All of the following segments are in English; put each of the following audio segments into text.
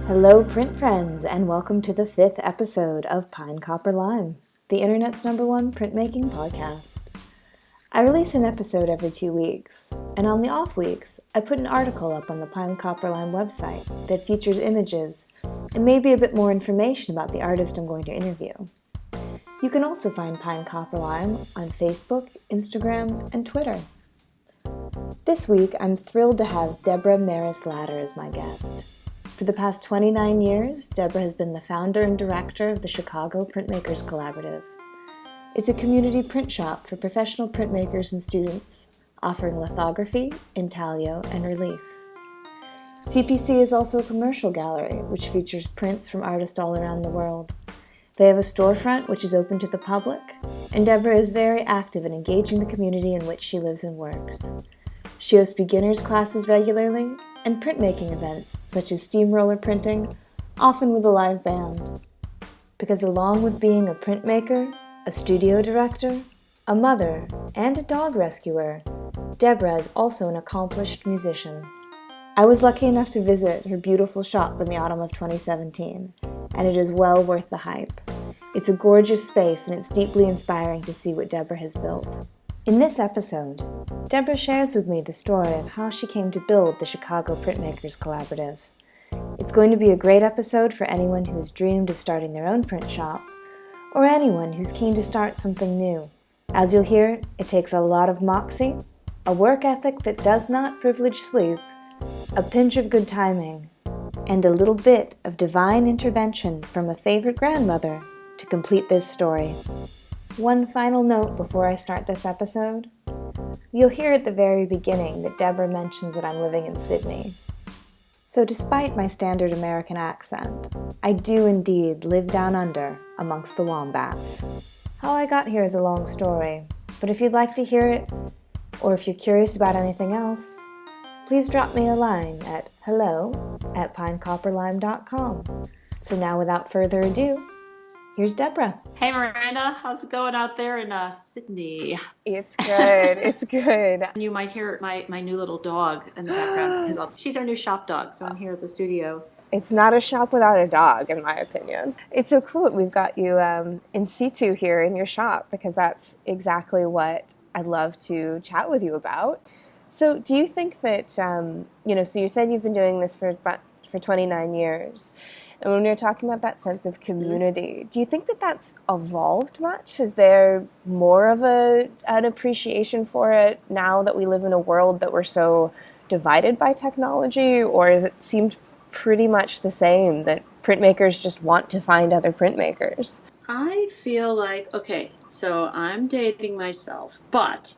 Hello, print friends, and welcome to the 5th episode of Pine Copper Lime, the internet's #1 printmaking podcast. I release an episode every 2 weeks, and on the off weeks, I put an article up on the Pine Copper Lime website that features images and maybe a bit more information about the artist I'm going to interview. You can also find Pine Copper Lime on Facebook, Instagram, and Twitter. This week, I'm thrilled to have Deborah Maris Lader as my guest. For the past 29 years, Deborah has been the founder and director of the Chicago Printmakers Collaborative. It's a community print shop for professional printmakers and students, offering lithography, intaglio, and relief. CPC is also a commercial gallery, which features prints from artists all around the world. They have a storefront which is open to the public, and Deborah is very active in engaging the community in which she lives and works. She hosts beginners classes regularly, and printmaking events, such as steamroller printing, often with a live band. Because along with being a printmaker, a studio director, a mother, and a dog rescuer, Deborah is also an accomplished musician. I was lucky enough to visit her beautiful shop in the autumn of 2017, and it is well worth the hype. It's a gorgeous space, and it's deeply inspiring to see what Deborah has built. In this episode, Deborah shares with me the story of how she came to build the Chicago Printmakers Collaborative. It's going to be a great episode for anyone who's dreamed of starting their own print shop, or anyone who's keen to start something new. As you'll hear, it takes a lot of moxie, a work ethic that does not privilege sleep, a pinch of good timing, and a little bit of divine intervention from a favorite grandmother to complete this story. One final note before I start this episode. You'll hear at the very beginning that Deborah mentions that I'm living in Sydney. So despite my standard American accent, I do indeed live down under amongst the wombats. How I got here is a long story, but if you'd like to hear it, or if you're curious about anything else, please drop me a line at hello@pinecopperlime.com. So now without further ado, here's Deborah. Hey Miranda, how's it going out there in Sydney? It's good, it's good. You might hear my new little dog in the background. She's our new shop dog, so I'm here at the studio. It's not a shop without a dog, in my opinion. It's so cool that we've got you in situ here in your shop, because that's exactly what I'd love to chat with you about. So do you think that, so you said you've been doing this for 29 years. And when you're talking about that sense of community, do you think that that's evolved much? Is there more of an appreciation for it now that we live in a world that we're so divided by technology? Or has it seemed pretty much the same, that printmakers just want to find other printmakers? I feel like, okay, so I'm dating myself, but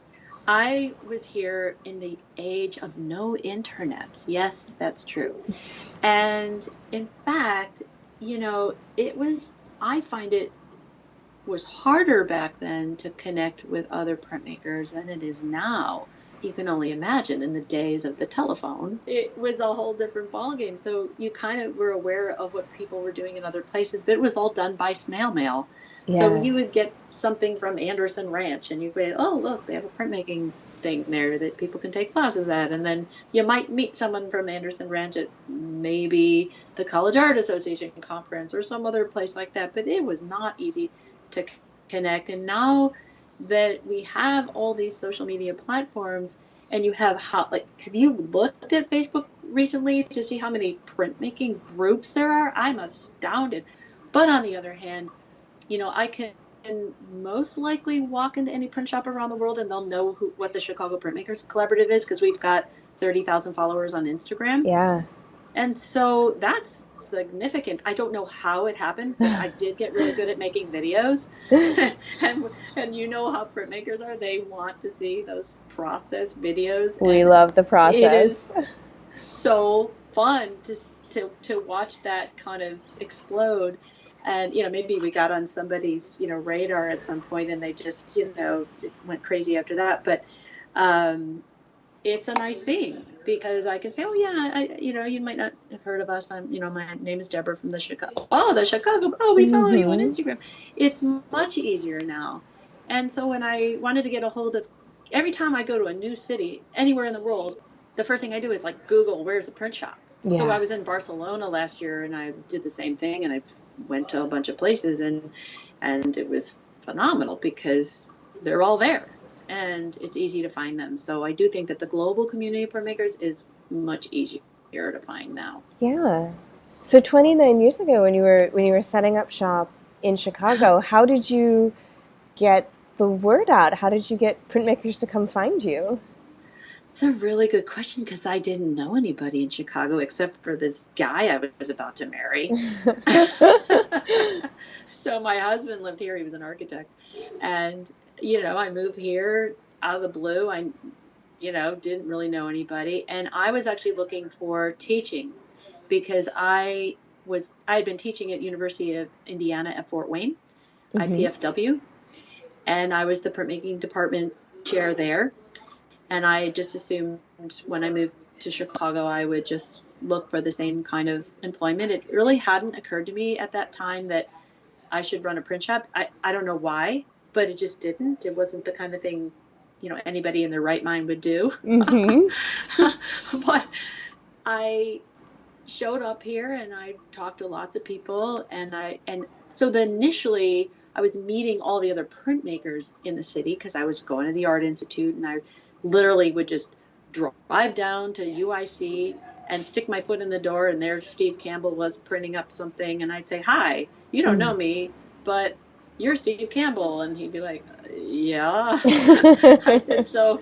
I was here in the age of no internet. Yes, that's true. And in fact, I find it was harder back then to connect with other printmakers than it is now. You can only imagine in the days of the telephone, it was a whole different ballgame. So you kind of were aware of what people were doing in other places, but it was all done by snail mail. Yeah. So you would get something from Anderson Ranch and you'd be, oh, look, they have a printmaking thing there that people can take classes at. And then you might meet someone from Anderson Ranch at maybe the College Art Association conference or some other place like that. But it was not easy to connect. And now that we have all these social media platforms, and you have have you looked at Facebook recently to see how many printmaking groups there are? I'm astounded. But on the other hand, I can most likely walk into any print shop around the world and they'll know what the Chicago Printmakers Collaborative is, because we've got 30,000 followers on Instagram. Yeah. And so that's significant. I don't know how it happened, but I did get really good at making videos. and you know how printmakers are. They want to see those process videos. We love the process. It is so fun to watch that kind of explode. And, maybe we got on somebody's, radar at some point and they just, it went crazy after that. But it's a nice thing because I can say, oh, yeah, you might not have heard of us. My name is Deborah from the Chicago. Oh, the Chicago. Oh, we follow you on Instagram. It's much easier now. And so when I wanted to get a hold of, every time I go to a new city, anywhere in the world, the first thing I do is Google, where's the print shop? So I Yeah. was in Barcelona last year, and I did the same thing, and I went to a bunch of places, and it was phenomenal because they're all there and it's easy to find them. So I do think that the global community of printmakers is much easier to find now. Yeah. So 29 years ago when you were setting up shop in Chicago, how did you get the word out? How did you get printmakers to come find you? It's a really good question because I didn't know anybody in Chicago except for this guy I was about to marry. So my husband lived here. He was an architect. And, I moved here out of the blue. I, didn't really know anybody. And I was actually looking for teaching because I had been teaching at University of Indiana at Fort Wayne, Hmm. IPFW, and I was the printmaking department chair there. And I just assumed when I moved to Chicago, I would just look for the same kind of employment. It really hadn't occurred to me at that time that I should run a print shop. I don't know why, but it just didn't. It wasn't the kind of thing, anybody in their right mind would do. Hmm. But I showed up here and I talked to lots of people, and so then initially I was meeting all the other printmakers in the city because I was going to the Art Institute, and I literally would just drive down to UIC and stick my foot in the door, and there Steve Campbell was printing up something, and I'd say, "Hi, you don't know me, but you're Steve Campbell," and he'd be like, "Yeah." I said, "So,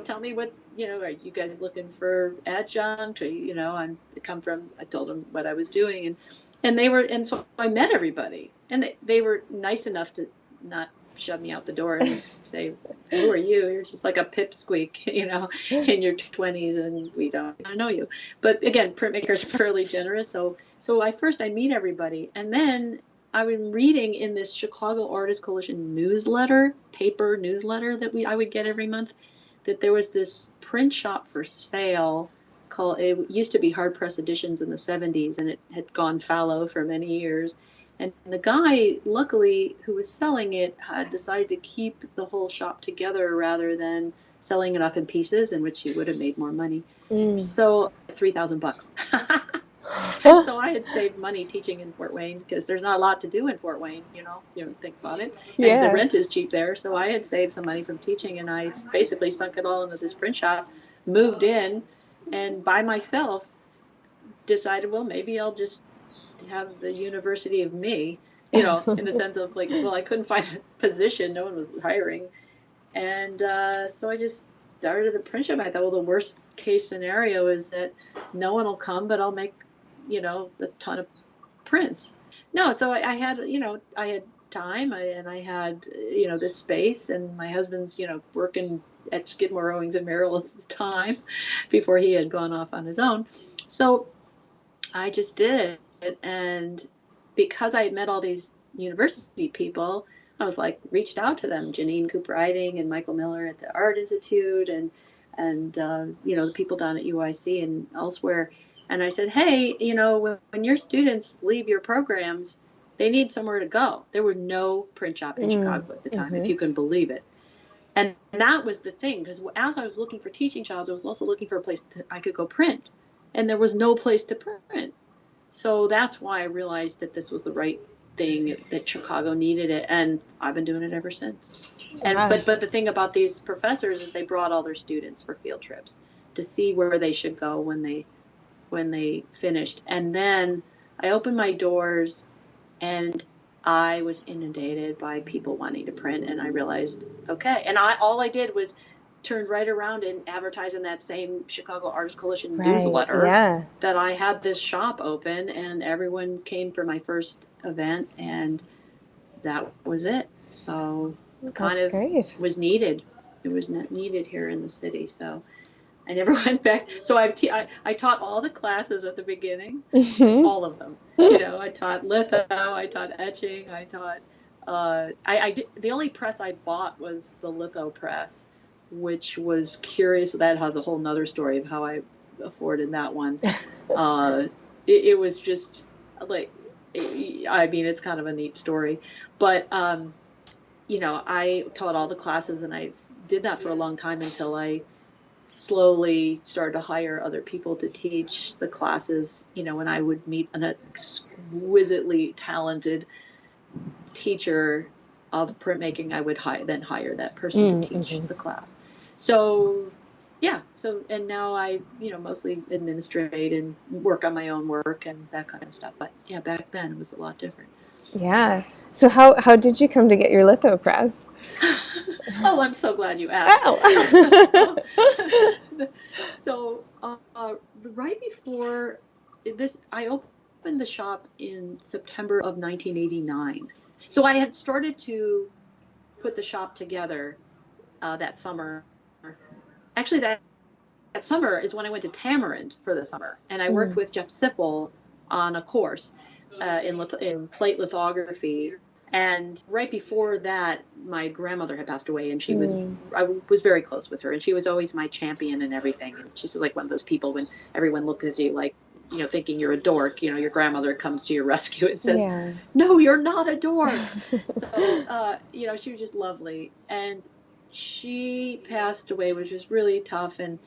tell me are you guys looking for adjunct? Or, I told them what I was doing, and so I met everybody, and they were nice enough to not shove me out the door and say, "Who are you? You're just like a pipsqueak, in your 20s, and we don't know you." But again, printmakers are fairly generous. So I meet everybody, and then I've been reading in this Chicago Artists Coalition paper newsletter that I would get every month, that there was this print shop for sale called, it used to be Hard Press Editions in the 70s, and it had gone fallow for many years. And the guy, luckily, who was selling it had decided to keep the whole shop together rather than selling it off in pieces, in which he would have made more money. Mm. So $3,000. And so I had saved money teaching in Fort Wayne because there's not a lot to do in Fort Wayne, you don't think about it. And the Yeah. rent is cheap there. So I had saved some money from teaching, and I basically sunk it all into this print shop, moved in, and by myself decided, well, maybe I'll just have the university of me, in the sense of like, well, I couldn't find a position. No one was hiring. And so I just started the print shop. I thought, well, the worst case scenario is that no one will come, but I'll make, a ton of prints. No, so I had, I had time, and I had, this space, and my husband's, working at Skidmore, Owings and Merrill at the time before he had gone off on his own. So I just did it. And because I had met all these university people, I was like, reached out to them, Janine Cooper-Eiting and Michael Miller at the Art Institute, and the people down at UIC and elsewhere. And I said, hey, when your students leave your programs, they need somewhere to go. There were no print shop in Mm. Chicago at the time, if Hmm. you can believe it. And that was the thing, because as I was looking for teaching jobs, I was also looking for a place I could go print. And there was no place to print. So that's why I realized that this was the right thing, that Chicago needed it, and I've been doing it ever since. And Yeah. but the thing about these professors is they brought all their students for field trips to see where they should go when they finished. And then I opened my doors, and I was inundated by people wanting to print, and I realized, okay. And all I did was turned right around and advertised in that same Chicago Artists Coalition Right. newsletter Yeah. that I had this shop open, and everyone came for my first event, and that was it. So kind That's of great. was needed. It was needed here in the city. So I never went back. So I taught all the classes at the beginning, Hmm. all of them. I taught litho, I taught etching, I taught. I did, the only press I bought was the litho press, which was curious. That has a whole nother story of how I afforded that one. Uh, it was just like, I mean, it's kind of a neat story, but I taught all the classes, and I did that for a long time until I slowly started to hire other people to teach the classes. When I would meet an exquisitely talented teacher of printmaking, I would then hire that person to teach the class. So yeah, and now I mostly administrate and work on my own work and that kind of stuff. But yeah, back then it was a lot different. Yeah. So how did you come to get your litho press? Oh, I'm so glad you asked. Oh. So right before this, I opened the shop in September of 1989. So I had started to put the shop together that summer. Actually, that summer is when I went to Tamarind for the summer, and I worked with Jeff Sipple on a course in plate lithography. And right before that, my grandmother had passed away, and I was very close with her, and she was always my champion and everything. And she's like one of those people when everyone looks at you like, thinking you're a dork, your grandmother comes to your rescue and says, no, you're not a dork. So, she was just lovely. And she passed away, which was really tough. And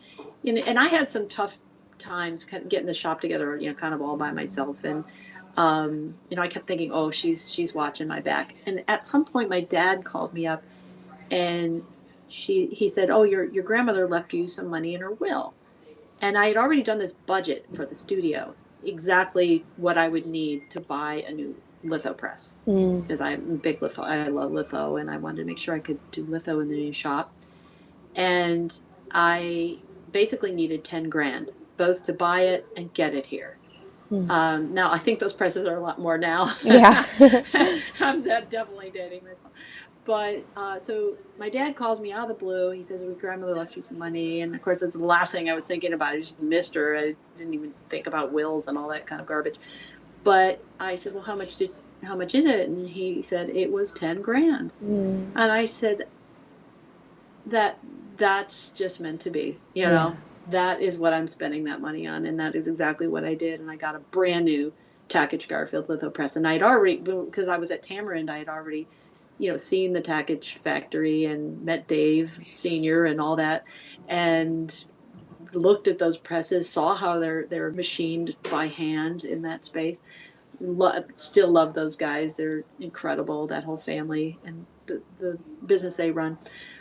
I had some tough times getting the shop together, kind of all by myself. And I kept thinking, oh, she's watching my back. And at some point, my dad called me up, and he said, oh, your grandmother left you some money in her will. And I had already done this budget for the studio, exactly what I would need to buy a new litho press, because I'm a big litho. I love litho, and I wanted to make sure I could do litho in the new shop. And I basically needed 10 grand, both to buy it and get it here. Now, I think those prices are a lot more now. Yeah. I'm definitely dating myself. But so my dad calls me out of the blue. He says, "Your grandmother left you some money." And of course, that's the last thing I was thinking about. I just missed her. I didn't even think about wills and all that kind of garbage. But I said, "Well, how much is it?" And he said, "It was 10 grand." And I said, that's just meant to be, That is what I'm spending that money on. And that is exactly what I did. And I got a brand new Tackage Garfield litho press. And I'd already, because I was at Tamarind, I had already, seen the Tackage factory and met Dave Sr. and all that. And looked at those presses, saw how they're machined by hand in that space. Still love those guys. They're incredible, that whole family and the business they run.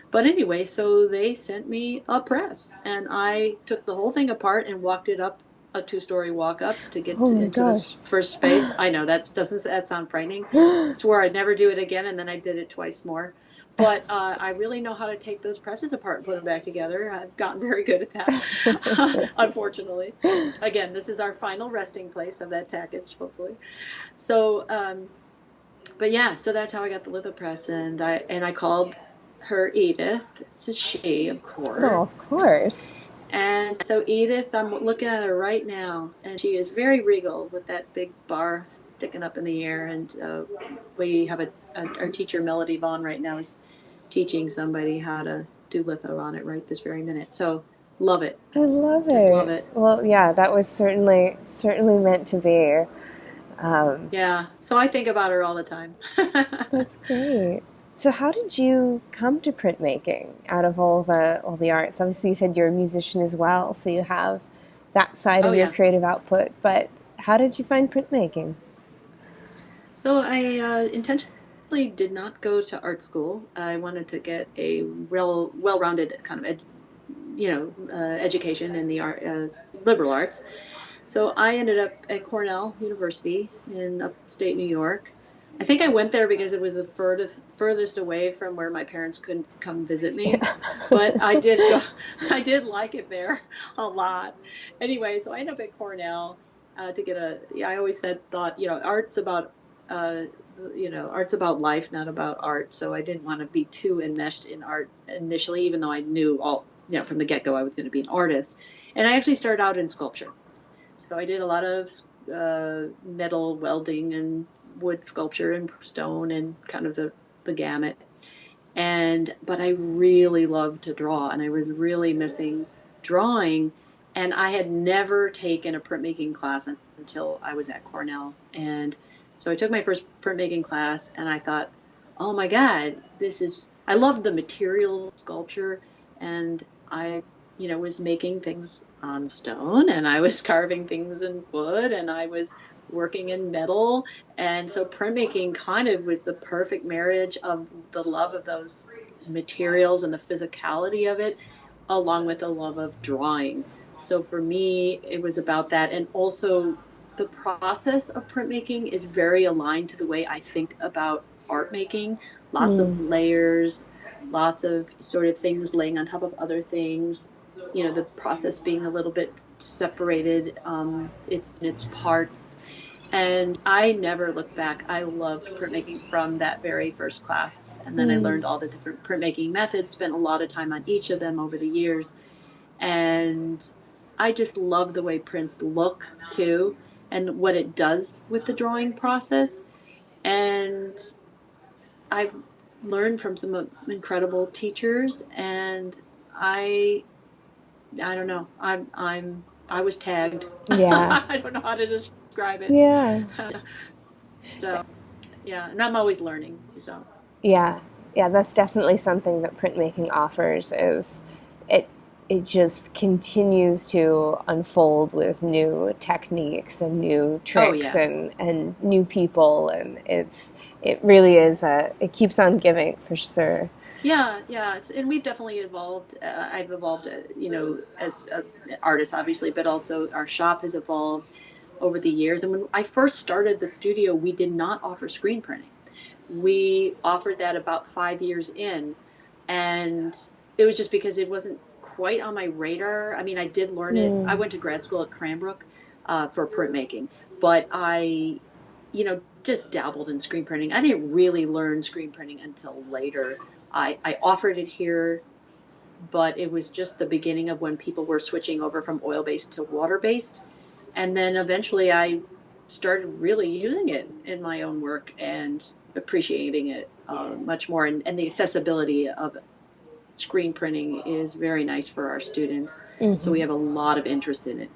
But anyway, so they sent me a press, and I took the whole thing apart and walked it up a 2-story walk up to get into this first space. I know doesn't that sound frightening? I swore I'd never do it again, and then I did it twice more. But I really know how to take those presses apart and put them back together. I've gotten very good at that, unfortunately. Again, this is our final resting place of that Tackage, hopefully. So, but yeah, so that's how I got the litho press, and I called her Edith. This is she, of course. Oh, of course. And so Edith, I'm looking at her right now, and she is very regal with that big bar sticking up in the air. And we have our teacher, Melody Vaughn, right now is teaching somebody how to do litho on it right this very minute. So love it. I love it. Just love it. Well, yeah, that was certainly meant to be. Yeah. So I think about her all the time. That's great. So how did you come to printmaking out of all the arts? Obviously, you said you're a musician as well, so you have that side of your creative output. But how did you find printmaking? So I intentionally did not go to art school. I wanted to get a well-rounded kind of education in the liberal arts. So I ended up at Cornell University in upstate New York. I think I went there because it was the furthest away from where my parents couldn't come visit me. But I did like it there a lot. Anyway, so I ended up at Cornell to get I always thought, art's about, art's about life, not about art. So I didn't want to be too enmeshed in art initially, even though I knew from the get-go I was going to be an artist. And I actually started out in sculpture. So I did a lot of metal welding and wood sculpture and stone and kind of the gamut. But I really loved to draw, and I was really missing drawing. And I had never taken a printmaking class until I was at Cornell. And so I took my first printmaking class, and I thought, oh my God, I loved the materials sculpture, and I was making things on stone, and I was carving things in wood, and I was working in metal. And so printmaking kind of was the perfect marriage of the love of those materials and the physicality of it, along with the love of drawing. So for me, it was about that. And also, the process of printmaking is very aligned to the way I think about art making. Lots of layers, lots of sort of things laying on top of other things, the process being a little bit separated in its parts. And I never looked back. I loved printmaking from that very first class. And then I learned all the different printmaking methods, spent a lot of time on each of them over the years. And I just love the way prints look too, and what it does with the drawing process. And I've learned from some incredible teachers, and I don't know. I was tagged. Yeah. I don't know how to describe it. Yeah. So yeah, and I'm always learning. So Yeah. Yeah, that's definitely something that printmaking offers is it it just continues to unfold with new techniques and new oh tricks yeah, and new people, and it really is it keeps on giving for sure. yeah. And we've definitely evolved. I've evolved, as an artist, obviously, but also our shop has evolved over the years. And when I first started the studio, we did not offer screen printing. We offered that about 5 years in, and it was just because it wasn't quite on my radar. I mean, I did learn it. I went to grad school at Cranbrook for printmaking, but I, just dabbled in screen printing. I didn't really learn screen printing until later. I offered it here, but it was just the beginning of when people were switching over from oil-based to water-based. And then eventually I started really using it in my own work and appreciating it much more. And the accessibility of screen printing is very nice for our students. So we have a lot of interest in it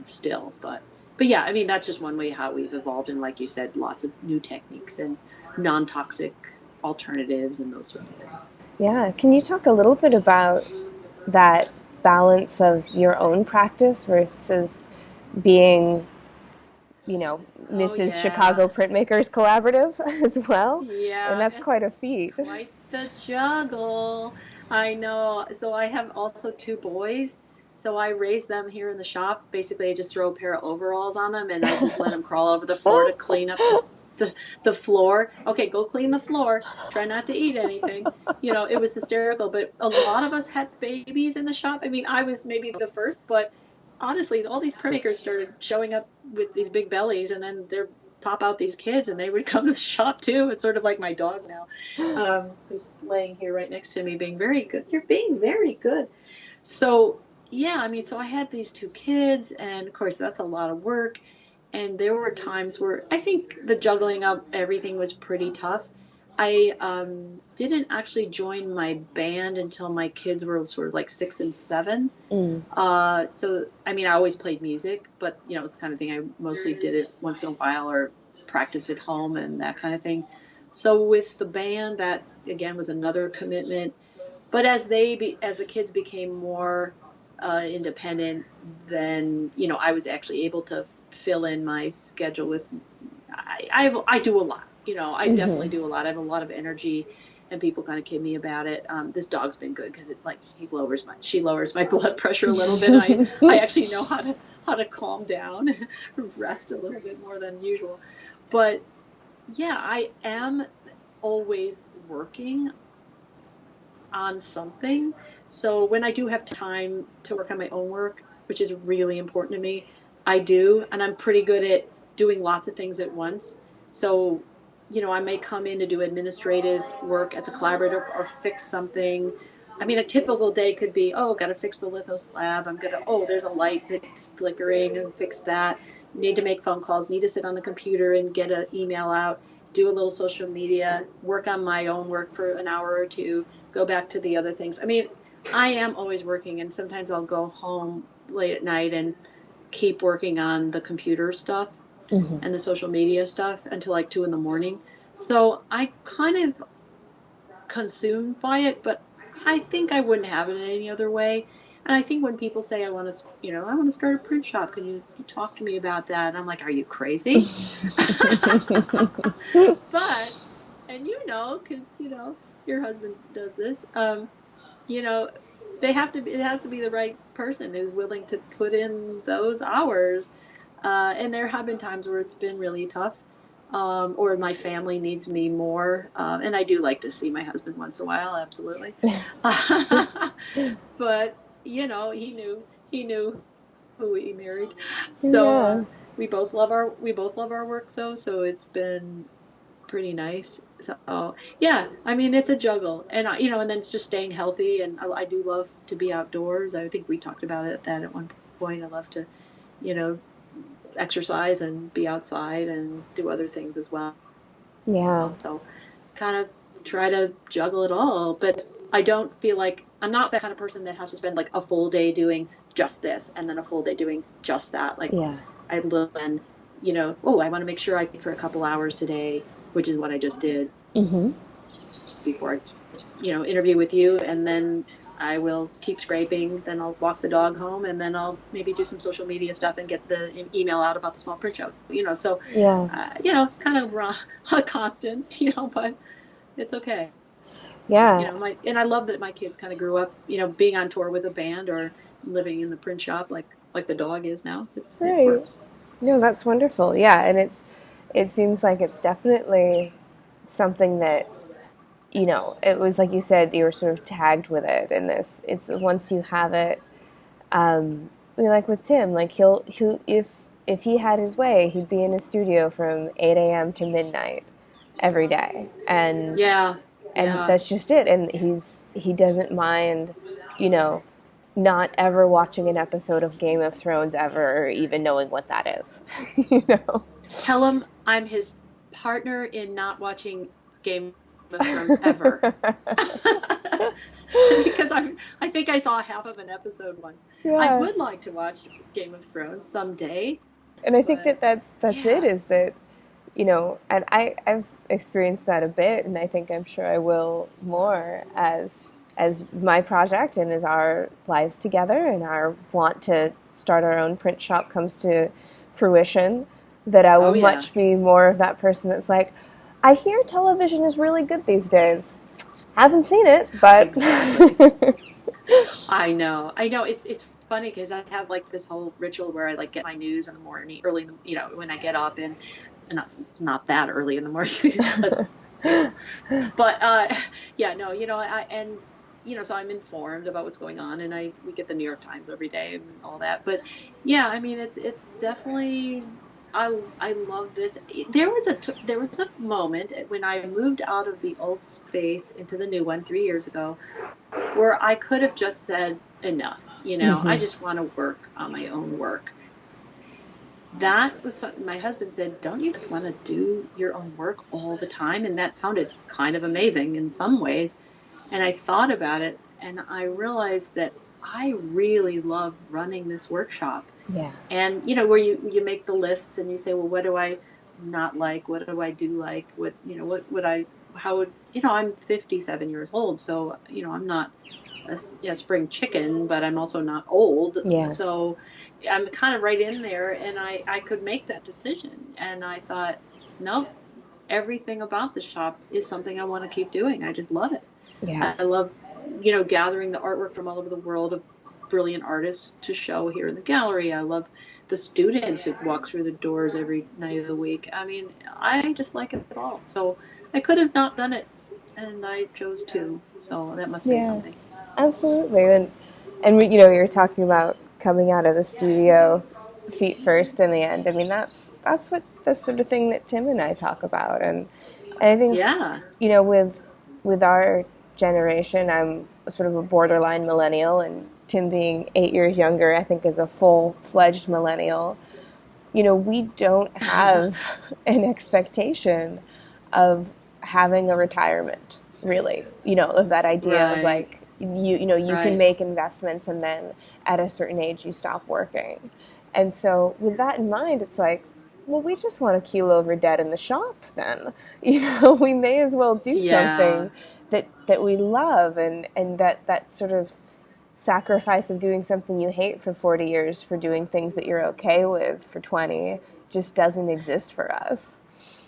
still. But yeah, I mean, that's just one way how we've evolved. And like you said, lots of new techniques and non-toxic alternatives and those sorts of things. Yeah, can you talk a little bit about that balance of your own practice versus being, Oh Mrs. yeah. Chicago Printmakers Collaborative as well? And Yeah, that's quite it's a feat. quite the juggle. I know. So I have also two boys. So I raise them here in the shop. Basically, I just throw a pair of overalls on them and I let them crawl over the floor to clean up the floor. Okay, go clean the floor. Try not to eat anything. It was hysterical. But a lot of us had babies in the shop. I mean, I was maybe the first, but honestly, all these printmakers started showing up with these big bellies, and then they're pop out these kids, and they would come to the shop too. It's sort of like my dog now, who's laying here right next to me, being very good. You're being very good. So yeah, I mean, so I had these two kids, and of course that's a lot of work. And there were times where I think the juggling of everything was pretty tough. I didn't actually join my band until my kids were sort of like 6 and 7. Mm. So, I mean, I always played music, but, it's the kind of thing I mostly did it once in a while or practice at home and that kind of thing. So with the band, that again was another commitment. But as the kids became more independent, then, I was actually able to fill in my schedule with, I do a lot, I definitely do a lot. I have a lot of energy, and people kind of kid me about it. This dog's been good because she lowers my blood pressure a little bit. I actually know how to calm down and rest a little bit more than usual. But yeah, I am always working on something. So when I do have time to work on my own work, which is really important to me, I do, and I'm pretty good at doing lots of things at once. So, I may come in to do administrative work at the collaborative or fix something. I mean, a typical day could be, oh, got to fix the litho slab. There's a light that's flickering, and fix that. Need to make phone calls, need to sit on the computer and get an email out, do a little social media, work on my own work for an hour or two, go back to the other things. I mean, I am always working, and sometimes I'll go home late at night and keep working on the computer stuff and the social media stuff until like 2 in the morning. So I kind of consumed by it, but I think I wouldn't have it any other way. And I think when people say, I want to, I want to start a print shop, can you talk to me about that? And I'm like, are you crazy? But, and because, your husband does this, you know, it has to be the right person who's willing to put in those hours. And there have been times where it's been really tough, or my family needs me more. And I do like to see my husband once in a while, absolutely. But, he knew who he married. So, Yeah. we both love our work. So it's been pretty nice. So yeah, I mean, it's a juggle, and and then it's just staying healthy. And I do love to be outdoors. I think we talked about that at one point. I love to, you know, exercise and be outside and do other things as well. Yeah. So kind of try to juggle it all, but I don't feel like I'm not that kind of person that has to spend like a full day doing just this and then a full day doing just that. Like Yeah. I look and, oh, I want to make sure I get for a couple hours today, which is what I just did Mm-hmm. before I, interview with you. And then I will keep scraping. Then I'll walk the dog home, and then I'll maybe do some social media stuff and get the email out about the small print show, so, Yeah. kind of a constant, but it's okay. Yeah. And I love that my kids kind of grew up, being on tour with a band or living in the print shop like the dog is now. It Right. works. No, that's wonderful. Yeah, and it seems like it's definitely something that, it was like you said, you were sort of tagged with it, and it's once you have it, like with Tim, like he'll if he had his way, he'd be in his studio from 8 a.m. to midnight every day, and Yeah. that's just it. And he doesn't mind, not ever watching an episode of Game of Thrones ever, or even knowing what that is. Tell him I'm his partner in not watching Game of Thrones ever. Because I think I saw half of an episode once. Yeah. I would like to watch Game of Thrones someday. And I think that's yeah. it, is that, and I've experienced that a bit, and I'm sure I will more as my project and as our lives together and our want to start our own print shop comes to fruition, that I will much be more of that person that's like, I hear television is really good these days. Haven't seen it, but exactly. I know. It's funny because I have like this whole ritual where I like get my news in the morning, early, when I get up, and not that early in the morning. But so I'm informed about what's going on, and we get the New York Times every day and all that. But yeah, I mean, it's definitely. I love this. There was a moment when I moved out of the old space into the new one 3 years ago, where I could have just said enough. Mm-hmm. I just want to work on my own work. That was something my husband said, don't you just want to do your own work all the time? And that sounded kind of amazing in some ways. And I thought about it, and I realized that I really love running this workshop. Yeah. And, where you make the lists and you say, well, what do I not like? What do I do like? I'm 57 years old. So, I'm not a spring chicken, but I'm also not old. Yeah. So I'm kind of right in there, and I could make that decision. And I thought, no, everything about the shop is something I want to keep doing. I just love it. Yeah. I love, gathering the artwork from all over the world of brilliant artists to show here in the gallery. I love the students who walk through the doors every night of the week. I mean, I just like it all. So I could have not done it, and I chose to. So that must say something. Absolutely. And you're talking about coming out of the studio feet first in the end. I mean, that's the sort of thing that Tim and I talk about. And I think, with our generation, I'm sort of a borderline millennial, and Tim being 8 years younger, I think is a full-fledged millennial. We don't have an expectation of having a retirement, really, of that idea of like, you can make investments and then at a certain age you stop working. And so with that in mind, it's like, well, we just want to keel over dead in the shop then. We may as well do something that we love, and that sort of sacrifice of doing something you hate for 40 years for doing things that you're okay with for 20 just doesn't exist for us.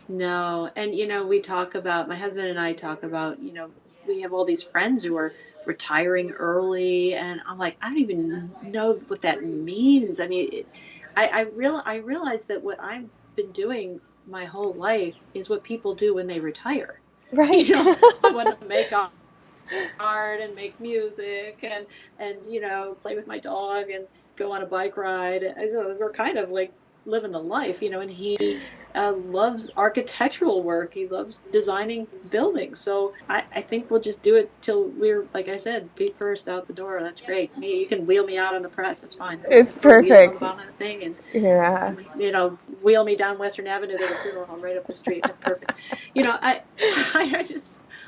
No. And, we talk about, my husband and I talk about, we have all these friends who are retiring early. And I'm like, I don't even know what that means. I mean, I realize that what I've been doing my whole life is what people do when they retire. Right. I want to make art and make music and play with my dog and go on a bike ride. And so we're kind of like living the life, and he loves architectural work. He loves designing buildings. So I think we'll just do it till we're, like I said, feet first out the door. That's great. You can wheel me out on the press. That's fine. It's Throw wheels perfect. on the bottom of the thing and Yeah. wheel me down Western Avenue to the funeral home right up the street. That's perfect.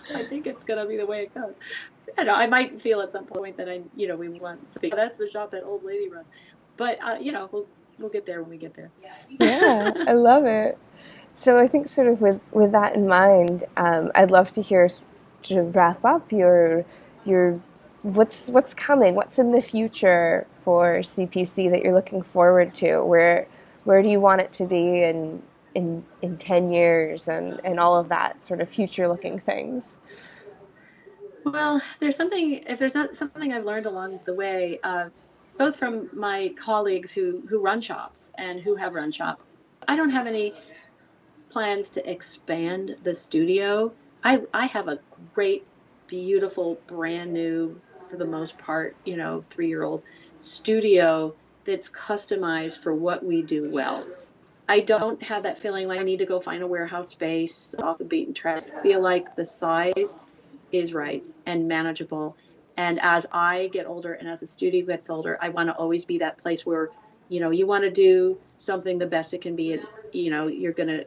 I think it's going to be the way it goes. I might feel at some point that we want to speak. That's the shop that old lady runs. But, we'll get there when we get there. Yeah, I love it. So I think sort of with that in mind, I'd love to hear, to wrap up your what's coming, what's in the future for CPC that you're looking forward to. Where do you want it to be in 10 years and all of that sort of future looking things? Well, if there's not something I've learned along the way, both from my colleagues who run shops and who have run shops, I don't have any plans to expand the studio. I have a great, beautiful, brand new, for the most part, 3-year-old studio that's customized for what we do well. I don't have that feeling like I need to go find a warehouse space off the beaten track. I feel like the size is right and manageable. And as I get older and as the studio gets older, I want to always be that place where, you want to do something the best it can be. And, you're going to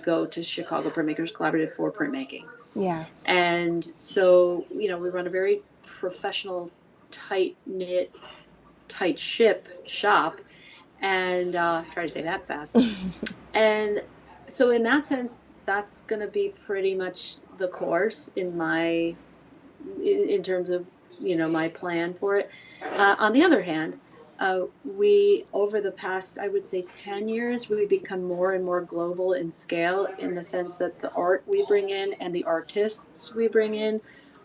go to Chicago Printmakers Collaborative for printmaking. Yeah. And so, we run a very professional, tight-knit, tight-ship shop. And try to say that fast. And so in that sense, that's going to be pretty much the course in terms of, my plan for it. On the other hand, we, over the past, I would say 10 years, we've become more and more global in scale, in the sense that the art we bring in and the artists we bring in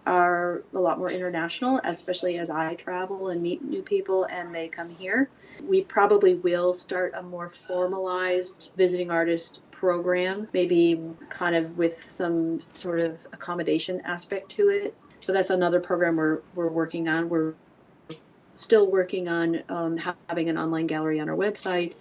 are a lot more international, especially as I travel and meet new people and they come here. We probably will start a more formalized visiting artist program, maybe kind of with some sort of accommodation aspect to it. So that's another program we're working on. We're still working on having an online gallery on our website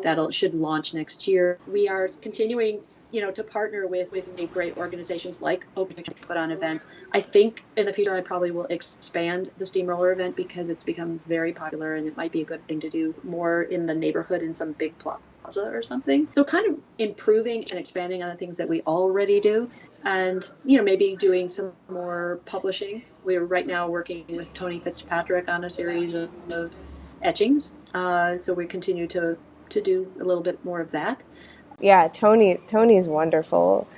that should launch next year. We are continuing to partner with great organizations like Open Picture to put on events. I think in the future I probably will expand the Steamroller event because it's become very popular and it might be a good thing to do more in the neighborhood in some big plaza or something. So kind of improving and expanding on the things that we already do and, maybe doing some more publishing. We're right now working with Tony Fitzpatrick on a series of etchings. So we continue to do a little bit more of that. Yeah, Tony's wonderful.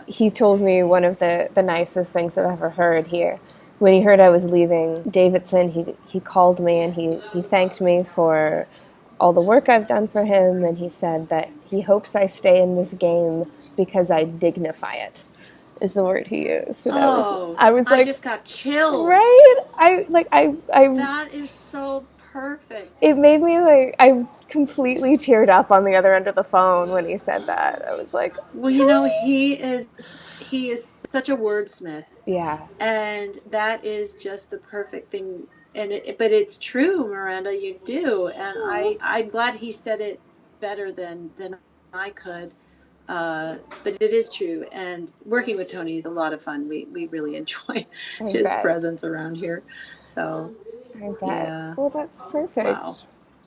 He told me one of the nicest things I've ever heard here. When he heard I was leaving Davidson, he called me and he thanked me for all the work I've done for him, and he said that he hopes I stay in this game because I dignify it, is the word he used. And I was like, I just got chilled. Right? I that is so perfect. It made me I completely teared up on the other end of the phone when he said that. I was like, well, he is such a wordsmith. Yeah. And that is just the perfect thing. But it's true, Miranda, you do. And I'm glad he said it better than I could. But it is true. And working with Tony is a lot of fun. We really enjoy his presence around here. So, I bet. Yeah. Well, that's perfect. Wow.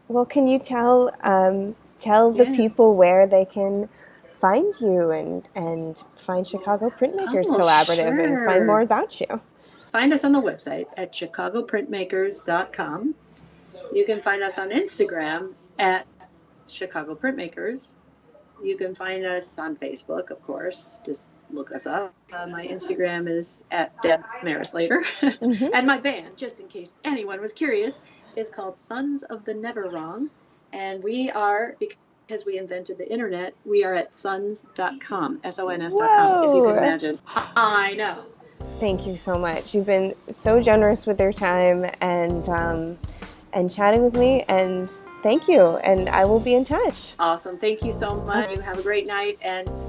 Well, can you tell the people where they can find you and find Chicago Printmakers Collaborative and find more about you? Find us on the website at chicagoprintmakers.com. You can find us on Instagram at Chicago Printmakers. You can find us on Facebook, of course. Just look us up. My Instagram is at Deborah Maris Lader. Mm-hmm. And my band, just in case anyone was curious, is called Sons of the Never Wrong. And we are, because we invented the internet, we are at sons.com, sons.com, if you can imagine. I know. Thank you so much. You've been so generous with your time and chatting with me, and thank you. And I will be in touch. Awesome. Thank you so much. You have a great night,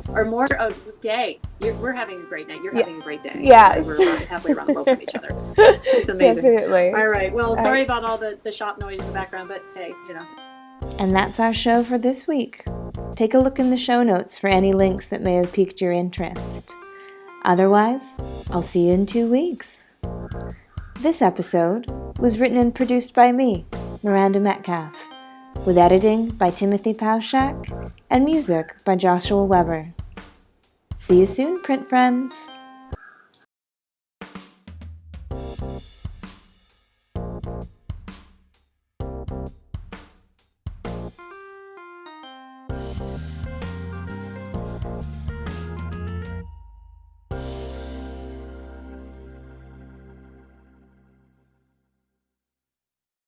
or more a day. We're having a great night. You're having a great day. Yes. We're halfway around the world from each other. It's amazing. Definitely. All right. Well, sorry about all the shop noise in the background, but hey, And that's our show for this week. Take a look in the show notes for any links that may have piqued your interest. Otherwise, I'll see you in 2 weeks. This episode was written and produced by me, Miranda Metcalf, with editing by Timothy Pauschak and music by Joshua Weber. See you soon, print friends!